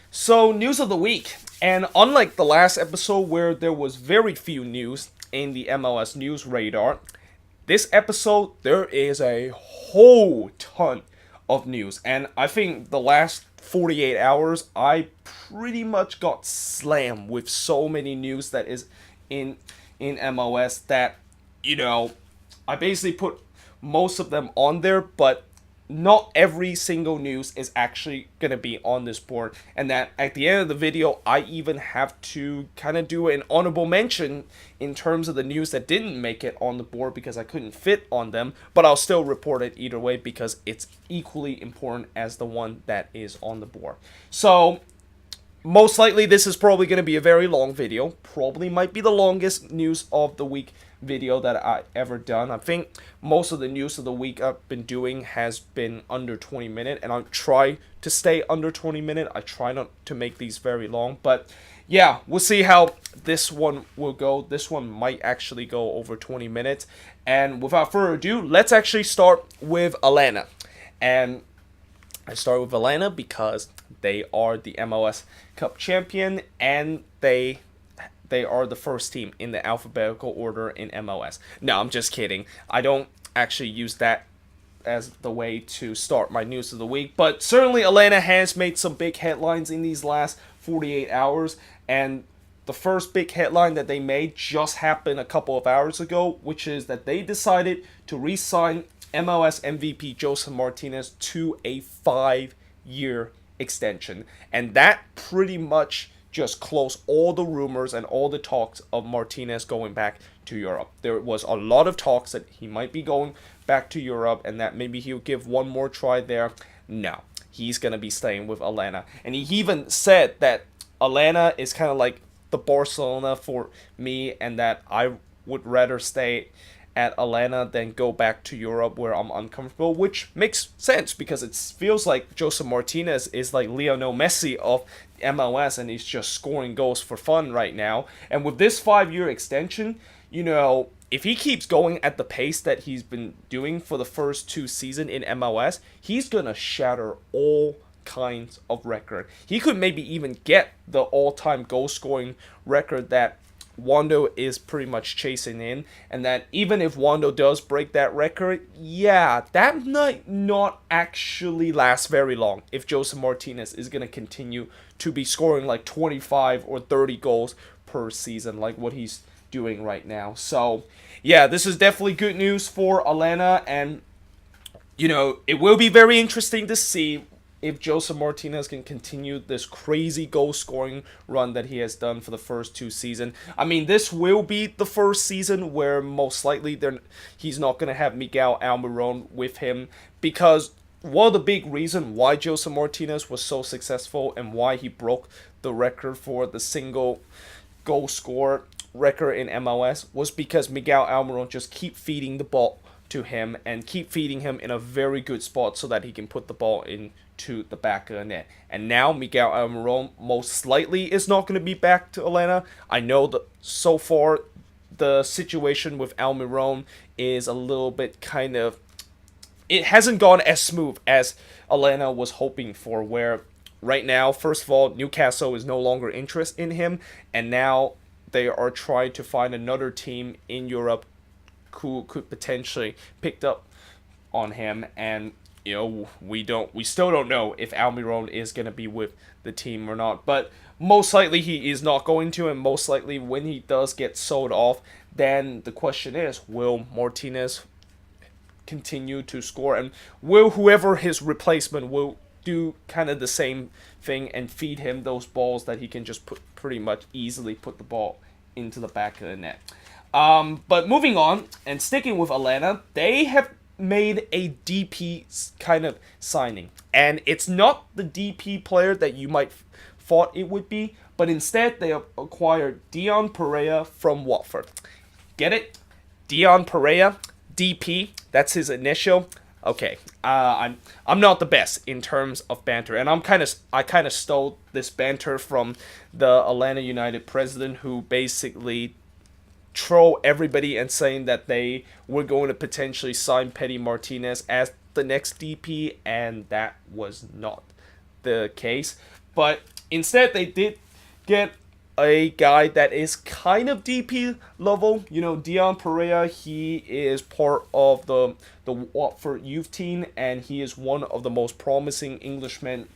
So, news of the week. And unlike the last episode where there was very few news in the MLS news radar, this episode there is a whole ton of news. And I think the last 48 hours I pretty much got slammed with so many news that is in in MLS that you know, I basically put most of them on there, but not every single news is actually going to be on this board. And that at the end of the video, I even have to kind of do an honorable mention in terms of the news that didn't make it on the board because I couldn't fit on them. But I'll still report it either way because it's equally important as the one that is on the board. So most likely this is probably going to be a very long video. Probably might be the longest news of the week video that I ever done. I think most of the news of the week I've been doing has been under 20 minutes, and I try to stay under 20 minutes. I try not to make these very long, but yeah, we'll see how this one will go. This one might actually go over 20 minutes. And without further ado, let's actually start with Atlanta. And I start with Atlanta because they are the MLS Cup champion and they are the first team in the alphabetical order in MLS. No, I'm just kidding. I don't actually use that as the way to start my news of the week, but certainly Atlanta has made some big headlines in these last 48 hours, and the first big headline that they made just happened a couple of hours ago, which is that they decided to re-sign MLS MVP Josef Martinez to a 5-year extension. And that pretty much just closed all the rumors and all the talks of Martinez going back to Europe. There was a lot of talks that he might be going back to Europe and that maybe he'll give one more try there. No, he's going to be staying with Atlanta. And he even said that Atlanta is kind of like the Barcelona for me and that I would rather stay at Atlanta than go back to Europe where I'm uncomfortable, which makes sense because it feels like Josef Martinez is like Lionel Messi of MLS and he's just scoring goals for fun right now. And with this 5-year extension, if he keeps going at the pace that he's been doing for the first 2 seasons in MLS, he's gonna shatter all kinds of record. He could maybe even get the all-time goal scoring record that Wando is pretty much chasing in, and that even if Wando does break that record, yeah, that might not actually last very long if Josef Martinez is going to continue to be scoring like 25 or 30 goals per season like what he's doing right now. So, yeah, this is definitely good news for Atlanta, and, it will be very interesting to see if Josef Martinez can continue this crazy goal scoring run that he has done for the first 2 seasons. I mean, this will be the first season where most likely he's not going to have Miguel Almiron with him, because one of the big reasons why Josef Martinez was so successful and why he broke the record for the single goal score record in MLS was because Miguel Almiron just keep feeding the ball to him and keep feeding him in a very good spot so that he can put the ball into the back of the net. And now Miguel Almiron most likely is not going to be back to Atlanta. I know that so far the situation with Almiron is a little bit it hasn't gone as smooth as Atlanta was hoping for, where right now, first of all, Newcastle is no longer interested in him, and now they are trying to find another team in Europe who could potentially pick up on him, and we still don't know if Almiron is going to be with the team or not, but most likely he is not going to, and most likely when he does get sold off, then the question is, will Martinez continue to score, and will whoever his replacement will do kind of the same thing and feed him those balls that he can just pretty much easily put the ball into the back of the net. But moving on and sticking with Atlanta, they have made a DP kind of signing, and it's not the DP player that you might thought it would be, but instead they have acquired Dion Pereira from Watford. Get it? Dion Pereira, DP. That's his initial. Okay, I'm not the best in terms of banter, and I kind of stole this banter from the Atlanta United president, who basically troll everybody and saying that they were going to potentially sign Petty Martinez as the next DP, and that was not the case. But Instead, they did get a guy that is kind of DP level. You know, Dion Pereira, he is part of the Watford youth team, and he is one of the most promising Englishmen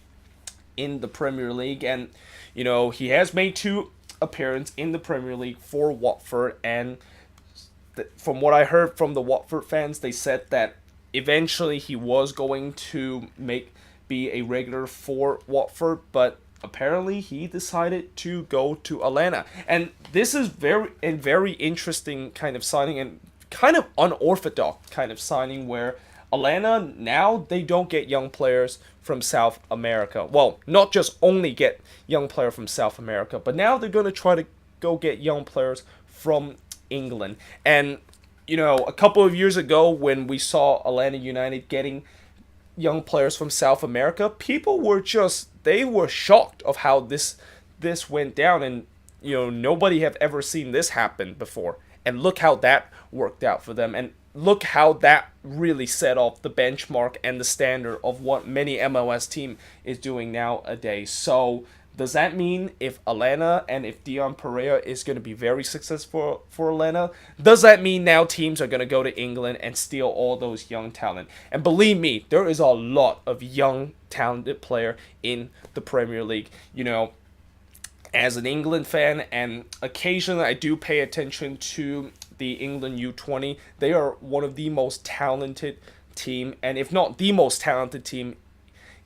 in the Premier League. And, you know, he has made two appearances in the Premier League for Watford, and from what I heard from the Watford fans, they said that eventually he was going to be a regular for Watford, but apparently he decided to go to Atlanta. And this is very interesting kind of signing, and kind of unorthodox kind of signing, where Atlanta now, they don't get young players from South America. Well, not just only get young player from South America, but now they're going to try to go get young players from England. And, you know, a couple of years ago when we saw Atlanta United getting young players from South America, people were they were shocked of how this went down. And, you know, nobody have ever seen this happen before. And look how that worked out for them. And look how that really set off the benchmark and the standard of what many MLS team is doing nowadays. So does that mean if Atlanta and if Dion Pereira is going to be very successful for Atlanta, does that mean now teams are going to go to England and steal all those young talent? And believe me, there is a lot of young talented player in the Premier League. You know, as an England fan, and occasionally I do pay attention to the England U20, they are one of the most talented team, and if not the most talented team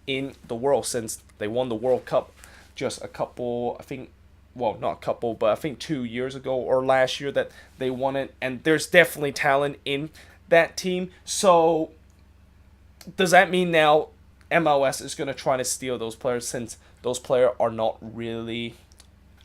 in the world, since they won the World Cup just a couple, I think, well, not a couple, but I think 2 years ago or last year that they won it, and there's definitely talent in that team. So does that mean now MLS is going to try to steal those players, since those players are not really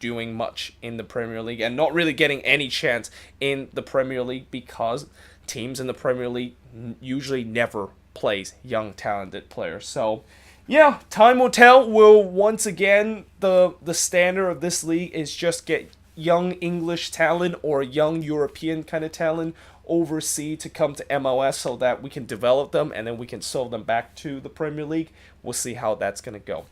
doing much in the Premier League and not really getting any chance in the Premier League, because teams in the Premier League usually never plays young talented players? So yeah, time will tell. Will once again the standard of this league is just get young English talent or young European kind of talent overseas to come to MLS so that we can develop them and then we can sell them back to the Premier League. We'll see how that's going to go.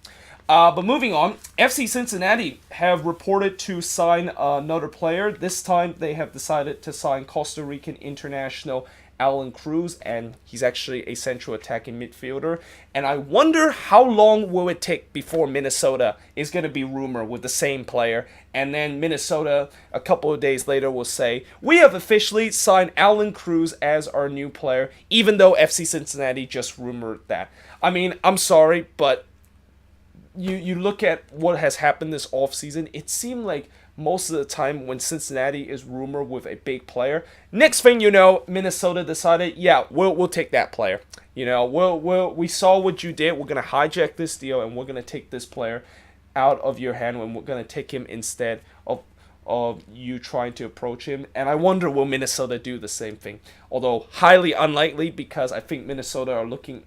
But moving on, FC Cincinnati have reported to sign another player. This time they have decided to sign Costa Rican international Alan Cruz, and he's actually a central attacking midfielder. And I wonder how long will it take before Minnesota is going to be rumored with the same player, and then Minnesota a couple of days later will say, we have officially signed Alan Cruz as our new player, even though FC Cincinnati just rumored that. I mean, I'm sorry, but you look at what has happened this offseason, it seemed like most of the time when Cincinnati is rumored with a big player, next thing you know, Minnesota decided, yeah, we'll take that player. You know, we saw what you did. We're going to hijack this deal and we're going to take this player out of your hand and we're going to take him instead of you trying to approach him. And I wonder, will Minnesota do the same thing? Although highly unlikely, because I think Minnesota are looking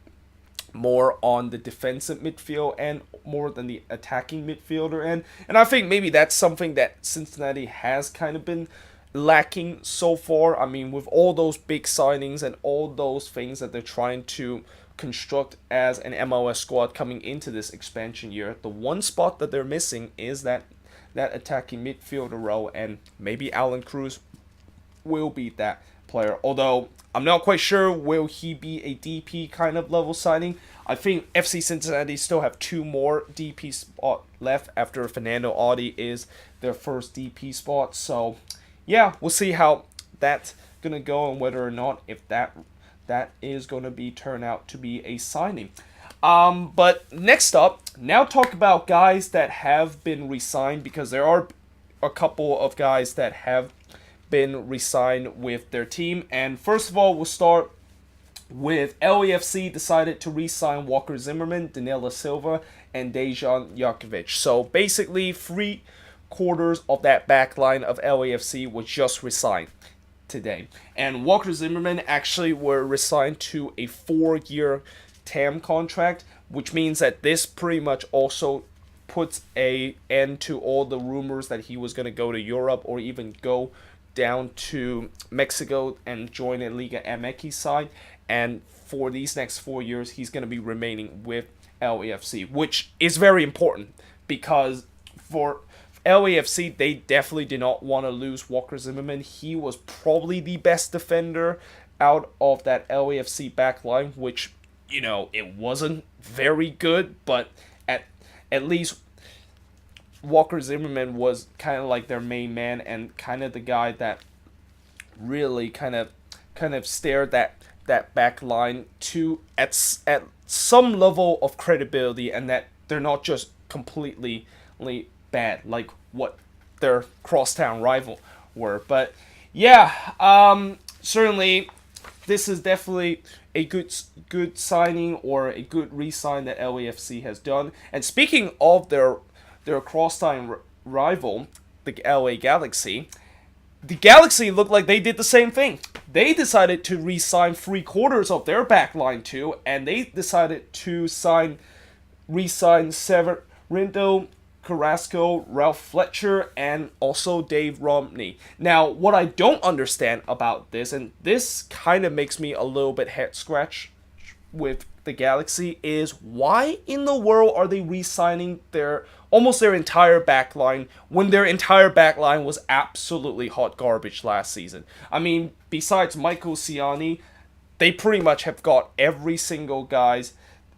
more on the defensive midfield and more than the attacking midfielder end. And I think maybe that's something that Cincinnati has kind of been lacking so far. I mean, with all those big signings and all those things that they're trying to construct as an MLS squad coming into this expansion year, the one spot that they're missing is that attacking midfielder role, and maybe Alan Cruz will be that player. Although I'm not quite sure, will he be a DP kind of level signing? I think FC Cincinnati still have two more DP spot left after Fernando Audi is their first DP spot. So yeah, we'll see how that's gonna go and whether or not if that is gonna be turn out to be a signing. But next up, now talk about guys that have been re-signed, because there are a couple of guys that have been re-signed with their team. And first of all, we'll start with LAFC decided to re-sign Walker Zimmerman, Danila Silva, and Dejan Jakovic. So basically, 3/4 of that back line of LAFC was just re-signed today. And Walker Zimmerman actually were re-signed to a 4-year TAM contract, which means that this pretty much also puts a end to all the rumors that he was going to go to Europe or even go down to Mexico and join a Liga MX side. And for these next 4 years, he's going to be remaining with LAFC, which is very important because for LAFC, they definitely did not want to lose Walker Zimmerman. He was probably the best defender out of that LAFC back line, which, it wasn't very good, but at least Walker Zimmerman was kind of like their main man and kind of the guy that really kind of stared that back line to at some level of credibility, and that they're not just completely bad like what their crosstown rival were. But yeah, certainly this is definitely a good signing or a good re-sign that LAFC has done. And speaking of their crosstown rival, the LA Galaxy, the Galaxy looked like they did the same thing. They decided to re-sign 3/4 of their backline too, and they decided to re-sign Severindo Carrasco, Ralph Fletcher, and also Dave Romney. Now, what I don't understand about this, and this kind of makes me a little bit head scratch with the Galaxy, is why in the world are they re-signing almost their entire backline when their entire backline was absolutely hot garbage last season? I mean, besides Michael Ciani, they pretty much have got every single guys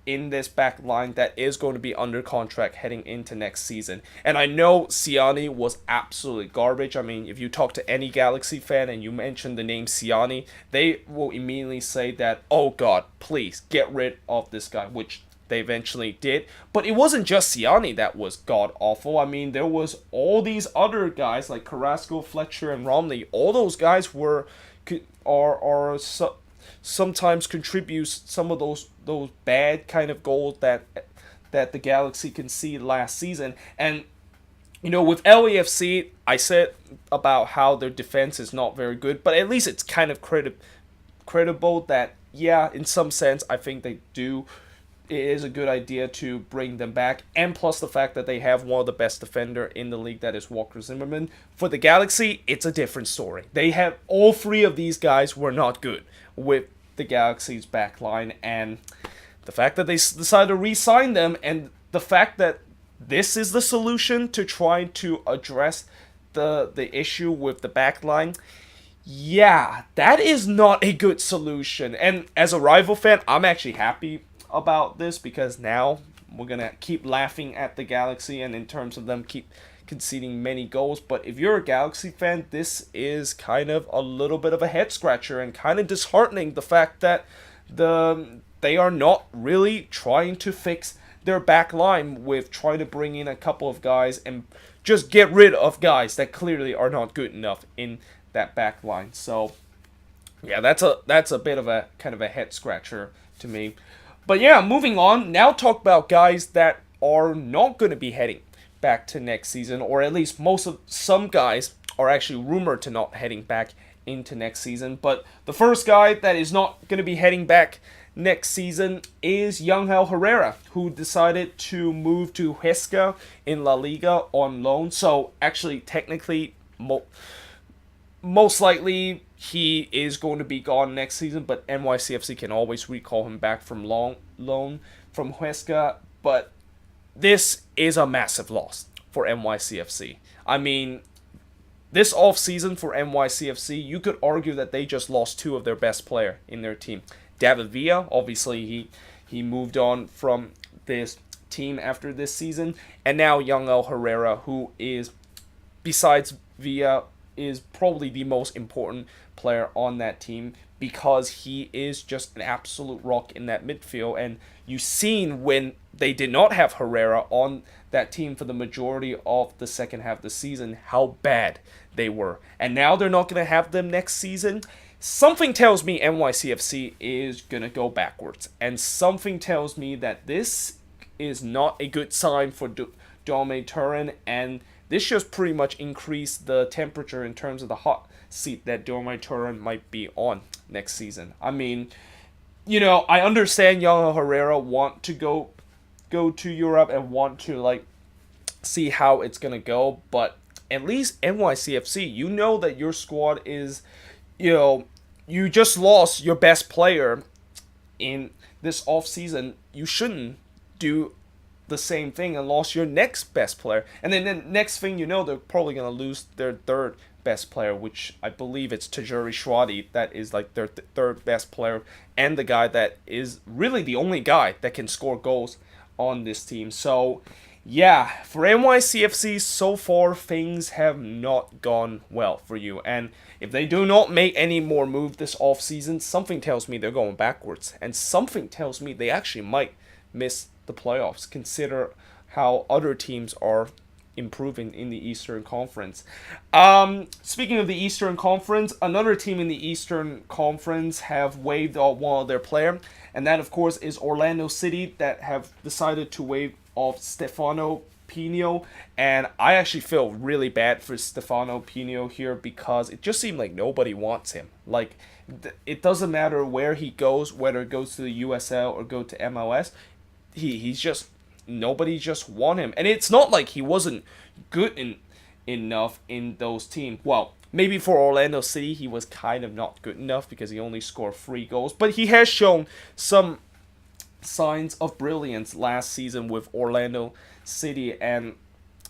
in this back line that is going to be under contract heading into next season. And I know Ciani was absolutely garbage. I mean, if you talk to any Galaxy fan and you mention the name Ciani, they will immediately say that, oh God, please get rid of this guy, which they eventually did. But it wasn't just Ciani that was god awful. I mean, there was all these other guys like Carrasco, Fletcher, and Romney. All those guys sometimes contributes some of those bad kind of goals that the Galaxy conceded last season. And with LAFC, I said about how their defense is not very good, but at least it's kind of credible that, yeah, in some sense, I think they do. It is a good idea to bring them back, and plus the fact that they have one of the best defender in the league, that is Walker Zimmerman. For the Galaxy, it's a different story. They have all three of these guys were not good with the Galaxy's back line, and the fact that they decided to re-sign them, and the fact that this is the solution to trying to address the issue with the back line, yeah, that is not a good solution. And as a rival fan, I'm actually happy about this, because now we're gonna keep laughing at the Galaxy and in terms of them keep conceding many goals. But if you're a Galaxy fan, this is kind of a little bit of a head scratcher and kind of disheartening, the fact that they are not really trying to fix their back line with trying to bring in a couple of guys and just get rid of guys that clearly are not good enough in that back line. So yeah, that's a bit of a kind of a head scratcher to me. But yeah, moving on, now talk about guys that are not going to be heading back to next season, or at least some guys are actually rumored to not heading back into next season. But the first guy that is not going to be heading back next season is Yangel Herrera, who decided to move to Huesca in La Liga on loan. So actually, technically, most likely he is going to be gone next season, but NYCFC can always recall him back from loan from Huesca. But this is a massive loss for NYCFC. I mean, this offseason for NYCFC, you could argue that they just lost two of their best players in their team. David Villa, obviously he moved on from this team after this season, and now Yangel Herrera, who is, besides Villa, is probably the most important player on that team, because he is just an absolute rock in that midfield. And you've seen when they did not have Herrera on that team for the majority of the second half of the season, how bad they were. And now they're not going to have them next season. Something tells me NYCFC is going to go backwards. And something tells me that this is not a good sign for Dome Turin, and this just pretty much increased the temperature in terms of the hot seat that Dome Turin might be on next season. I mean, I understand Yangel Herrera want to go to Europe and want to see how it's gonna go, but at least NYCFC, you know that your squad is, you just lost your best player in this offseason. You shouldn't do the same thing and lost your next best player. And then the next thing you know, they're probably going to lose their third best player, which I believe it's Tajuri Schwadi, that is like their third best player and the guy that is really the only guy that can score goals on this team. So, yeah, for NYCFC, so far things have not gone well for you. And if they do not make any more move this offseason, something tells me they're going backwards. And something tells me they actually might miss the playoffs. Consider how other teams are improving in the Eastern Conference. Speaking of the Eastern Conference, another team in the Eastern Conference have waived off one of their player, and that of course is Orlando City, that have decided to waive off Stefano Pino. And I actually feel really bad for Stefano Pino here, because it just seemed like nobody wants him. Like, it doesn't matter where he goes, whether it goes to the USL or go to MLS, he's just, nobody just want him. And it's not like he wasn't good enough in those teams. Well, maybe for Orlando City he was kind of not good enough because he only scored 3 goals, but he has shown some signs of brilliance last season with Orlando City. And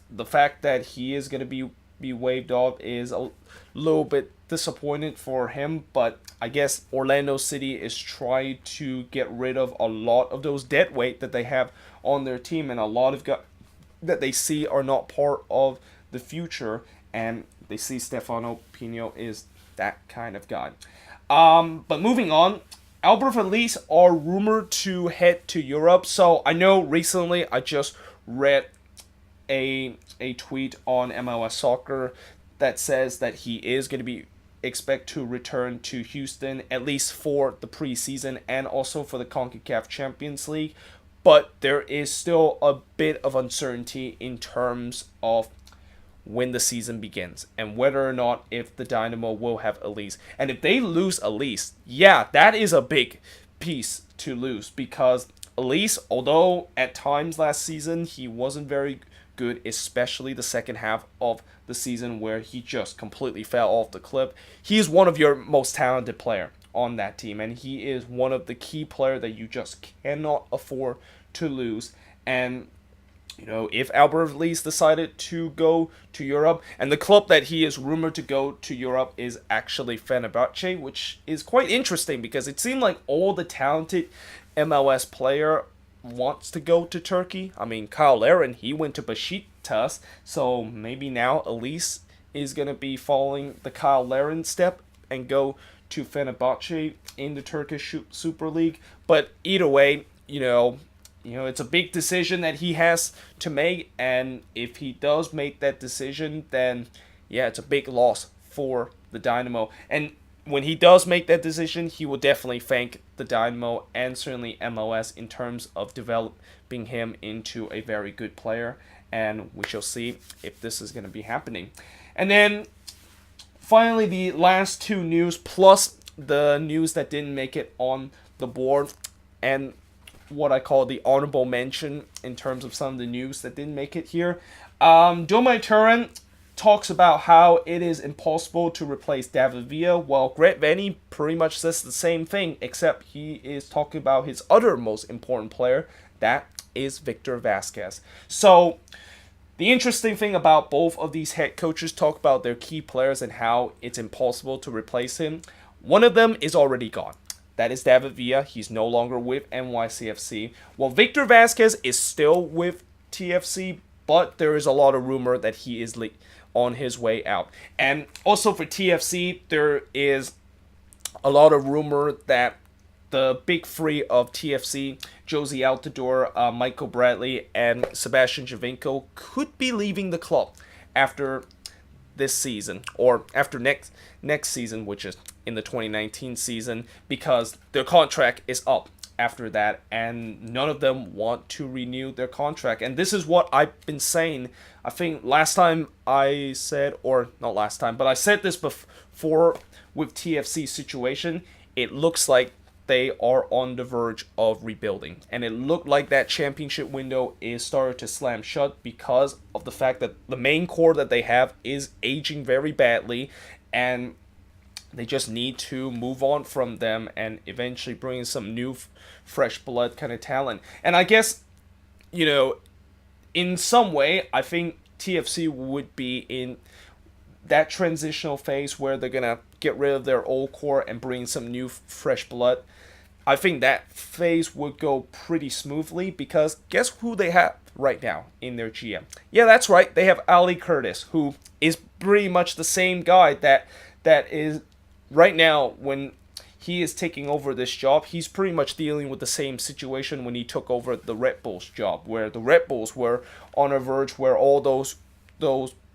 the fact that he is going to be waived off is a little bit disappointed for him, but I guess Orlando City is trying to get rid of a lot of those dead weight that they have on their team, and a lot of that they see are not part of the future, and they see Stefano Pino is that kind of guy. But moving on, Albert Elise are rumored to head to Europe. So I know recently I just read a tweet on MLS Soccer that says that he is going to be expect to return to Houston, at least for the preseason and also for the CONCACAF Champions League. But there is still a bit of uncertainty in terms of when the season begins and whether or not if the Dynamo will have Elise. And if they lose Elise, yeah, that is a big piece to lose, because Elise, although at times last season he wasn't very good, especially the second half of the season where he just completely fell off the cliff, he is one of your most talented player on that team, and he is one of the key player that you just cannot afford to lose. And you know, if Albert Elise decided to go to Europe, and the club that he is rumored to go to Europe is actually Fenerbahce, which is quite interesting because it seemed like all the talented MLS player wants to go to Turkey. I mean, Kyle Larin, he went to Besiktas, so maybe now Elise is going to be following the Kyle Larin step and go to Fenerbahce in the Turkish Super League. But either way, you know, it's a big decision that he has to make, and if he does make that decision, then yeah, it's a big loss for the Dynamo. And when he does make that decision, he will definitely thank the Dynamo and certainly MLS in terms of developing him into a very good player, and we shall see if this is going to be happening. And then finally, the last 2 news plus the news that didn't make it on the board, and what I call the honorable mention in terms of some of the news that didn't make it here. Domai Turan talks about how it is impossible to replace David Villa. Well, Greg Venny pretty much says the same thing, except he is talking about his other most important player, that is Victor Vasquez. So the interesting thing about both of these head coaches talk about their key players and how it's impossible to replace him. One of them is already gone. That is David Villa. He's no longer with NYCFC. Well, Victor Vasquez is still with TFC, but there is a lot of rumor that he is on his way out. And also for TFC, there is a lot of rumor that the big 3 of TFC, Josie Altidore, Michael Bradley, and Sebastian Javinko, could be leaving the club after this season, or after next season, which is in the 2019 season, because their contract is up after that, and none of them want to renew their contract. And this is what I've been saying. I think last time I said, or not last time, but I said this before with TFC situation, it looks like they are on the verge of rebuilding. And it looked like that championship window is starting to slam shut because of the fact that the main core that they have is aging very badly, and they just need to move on from them and eventually bring in some new, fresh blood kind of talent. And I guess, in some way, I think TFC would be in that transitional phase where they're gonna get rid of their old core and bring some new fresh blood. I think that phase would go pretty smoothly because guess who they have right now in their GM? Yeah, that's right. They have Ali Curtis, who is pretty much the same guy that is right now when he is taking over this job. He's pretty much dealing with the same situation when he took over the Red Bulls job, where the Red Bulls were on a verge where all those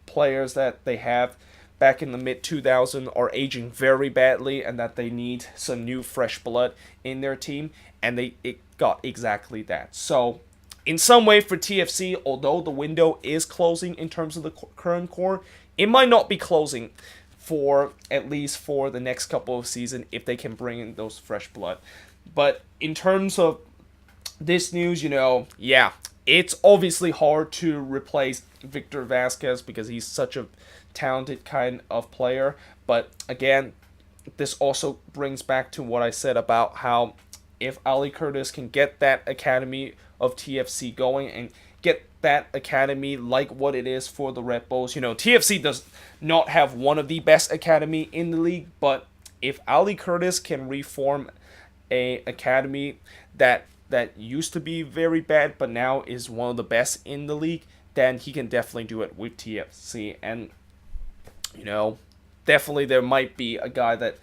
players that they have back in the mid 2000s are aging very badly and that they need some new fresh blood in their team, and it got exactly that. So in some way for TFC, although the window is closing in terms of the current core, it might not be closing for at least for the next couple of seasons if they can bring in those fresh blood. But in terms of this news, yeah, it's obviously hard to replace Victor Vasquez because he's such a talented kind of player. But again, this also brings back to what I said about how if Ali Curtis can get that academy of TFC going and get that academy like what it is for the Red Bulls. TFC does not have one of the best academy in the league, but if Ali Curtis can reform a academy that used to be very bad but now is one of the best in the league, then he can definitely do it with TFC. And definitely there might be a guy that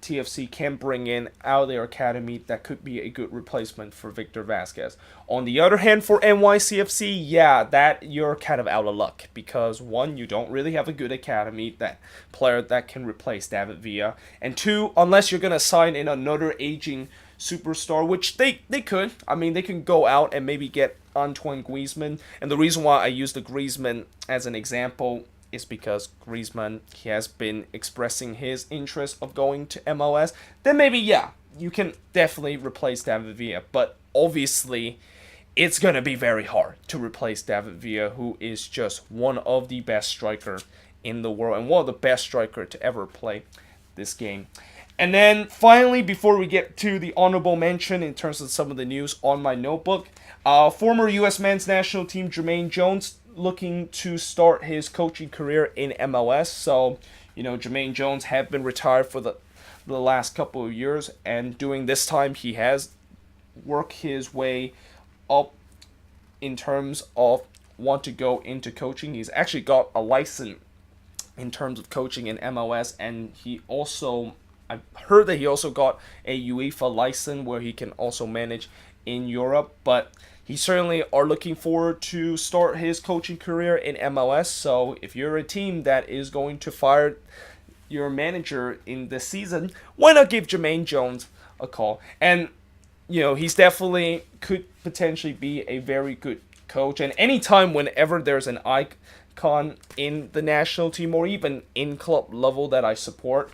TFC can bring in out of their academy that could be a good replacement for Victor Vasquez. On the other hand, for NYCFC, yeah, that you're kind of out of luck because one, you don't really have a good academy player that can replace David Villa, and two, unless you're gonna sign in another aging superstar, which they could. I mean, they can go out and maybe get Antoine Griezmann, and the reason why I use the Griezmann as an example is because Griezmann, he has been expressing his interest of going to MLS, then maybe, yeah, you can definitely replace David Villa. But obviously, it's going to be very hard to replace David Villa, who is just one of the best strikers in the world and one of the best strikers to ever play this game. And then finally, before we get to the honorable mention in terms of some of the news on my notebook, former U.S. men's national team Jermaine Jones looking to start his coaching career in MLS. So, Jermaine Jones had been retired for the last couple of years, and during this time he has worked his way up in terms of want to go into coaching. He's actually got a license in terms of coaching in MLS, and I heard that he also got a UEFA license where he can also manage in Europe, but he certainly are looking forward to start his coaching career in MLS. So if you're a team that is going to fire your manager in this season, why not give Jermaine Jones a call? And, he's definitely could potentially be a very good coach. And anytime whenever there's an icon in the national team or even in club level that I support,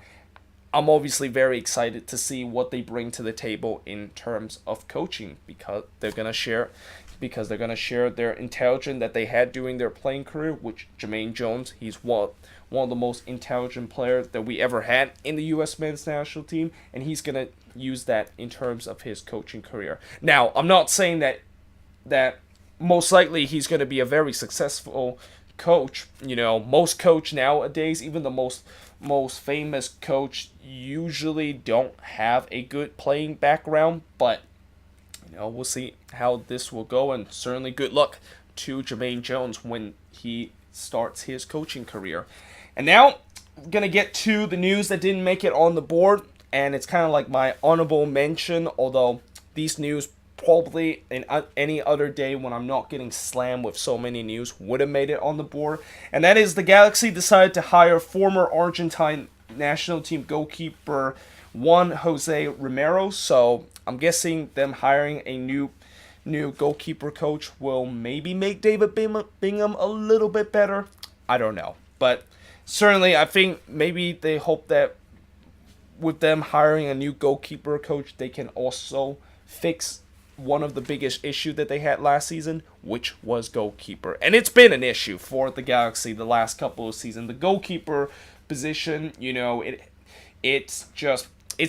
I'm obviously very excited to see what they bring to the table in terms of coaching because they're gonna share their intelligence that they had during their playing career. Which Jermaine Jones, he's one of the most intelligent players that we ever had in the U.S. men's national team, and he's gonna use that in terms of his coaching career. Now, I'm not saying that most likely he's gonna be a very successful coach. Most coach nowadays, even the most famous coach, usually don't have a good playing background, but we'll see how this will go, and certainly good luck to Jermaine Jones when he starts his coaching career. And now I'm gonna get to the news that didn't make it on the board, and it's kind of like my honorable mention, although these news probably in any other day when I'm not getting slammed with so many news would have made it on the board. And that is the Galaxy decided to hire former Argentine national team goalkeeper Juan Jose Romero. So I'm guessing them hiring a new goalkeeper coach will maybe make David Bingham a little bit better. I don't know. But certainly I think maybe they hope that with them hiring a new goalkeeper coach, they can also fix one of the biggest issue that they had last season, which was goalkeeper. And it's been an issue for the Galaxy the last couple of seasons. The goalkeeper position, it's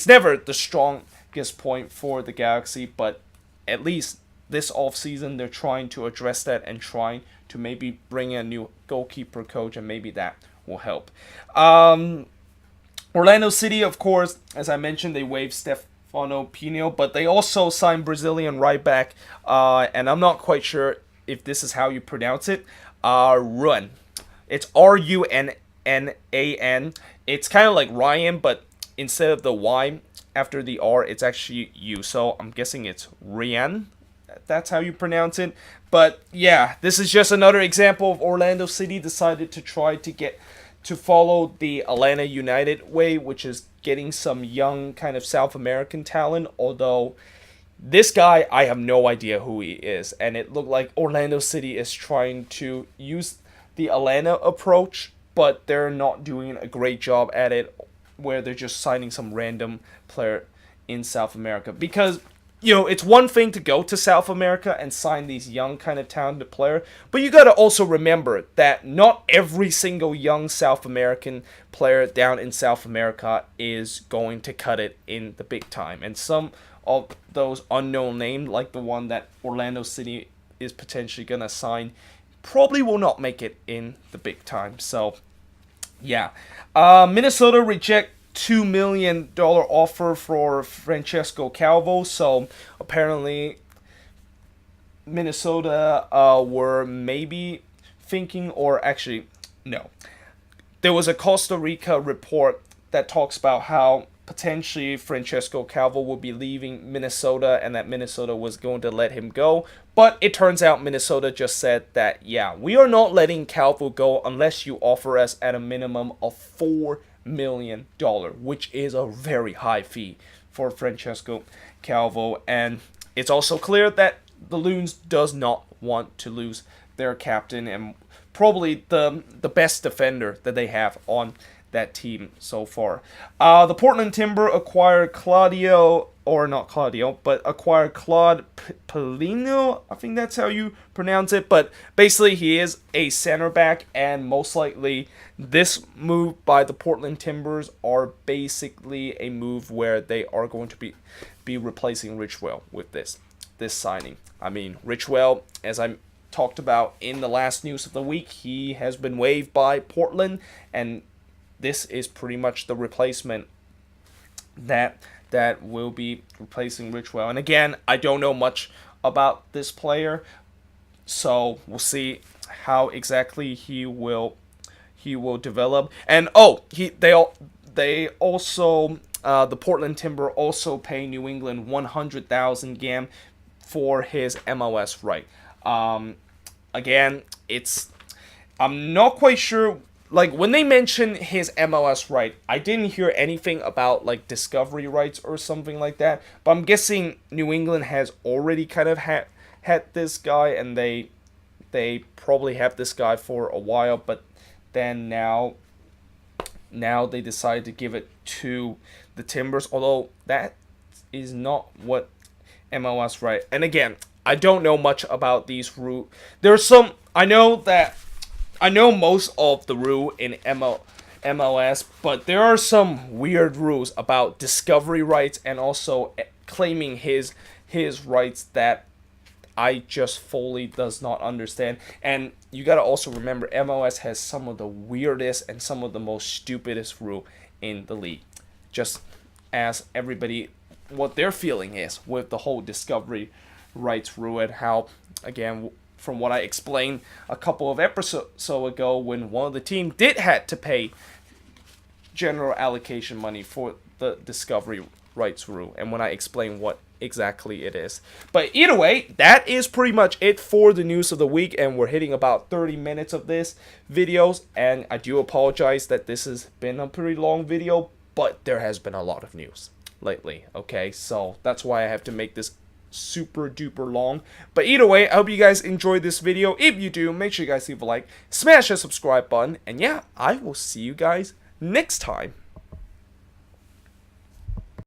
never the strongest point for the Galaxy, but at least this offseason they're trying to address that and trying to maybe bring in a new goalkeeper coach, and maybe that will help. Orlando City, of course, as I mentioned, they waived Stefano Pino, but they also signed Brazilian right back, and I'm not quite sure if this is how you pronounce it, Run. It's Runnan. It's kind of like Ryan, but instead of the Y after the R, it's actually U. So I'm guessing it's Rian. That's how you pronounce it. But yeah, this is just another example of Orlando City decided to try to follow the Atlanta United way, which is getting some young kind of South American talent. Although this guy, I have no idea who he is. And it looked like Orlando City is trying to use the Atlanta approach, but they're not doing a great job at it, where they're just signing some random player in South America. Because, it's one thing to go to South America and sign these young kind of talented player, but you got to also remember that not every single young South American player down in South America is going to cut it in the big time. And some of those unknown names, like the one that Orlando City is potentially going to sign, probably will not make it in the big time. So, yeah. Minnesota reject $2 million offer for Francesco Calvo. So apparently Minnesota were maybe thinking, or actually, no. There was a Costa Rica report that talks about how potentially Francesco Calvo will be leaving Minnesota and that Minnesota was going to let him go. But it turns out Minnesota just said that, yeah, we are not letting Calvo go unless you offer us at a minimum of $4 million, which is a very high fee for Francesco Calvo. And it's also clear that the Loons does not want to lose their captain and probably the best defender that they have on that team so far. The Portland Timber acquired acquired Claude Polino. I think that's how you pronounce it. But basically, he is a center back, and most likely this move by the Portland Timbers are basically a move where they are going to be replacing Richwell with this signing. I mean, Richwell, as I talked about in the last news of the week, he has been waived by Portland, and this is pretty much the replacement that will be replacing Richwell. And again, I don't know much about this player, so we'll see how exactly he will develop. And they also the Portland Timber also pay New England 100,000 GAM for his MLS right. Again, I'm not quite sure. Like, when they mention his MLS right, I didn't hear anything about, like, discovery rights or something like that. But I'm guessing New England has already kind of had this guy, and they probably have this guy for a while. But then now they decided to give it to the Timbers, although that is not what MLS right. And again, I don't know much about these rules. There's some, I know most of the rule in MLS, but there are some weird rules about discovery rights and also claiming his rights that I just fully does not understand. And you got to also remember, MLS has some of the weirdest and some of the most stupidest rule in the league. Just ask everybody what their feeling is with the whole discovery rights rule, and how, again, from what I explained a couple of episodes ago, when one of the team did had to pay general allocation money for the discovery rights rule, and when I explain what exactly it is. But either way, that is pretty much it for the news of the week, and we're hitting about 30 minutes of this videos, and I do apologize that this has been a pretty long video, but there has been a lot of news lately, okay? So that's why I have to make this super duper long. But either way, I hope you guys enjoyed this video. If you do, make sure you guys leave a like, smash that subscribe button, and yeah, I will see you guys next time.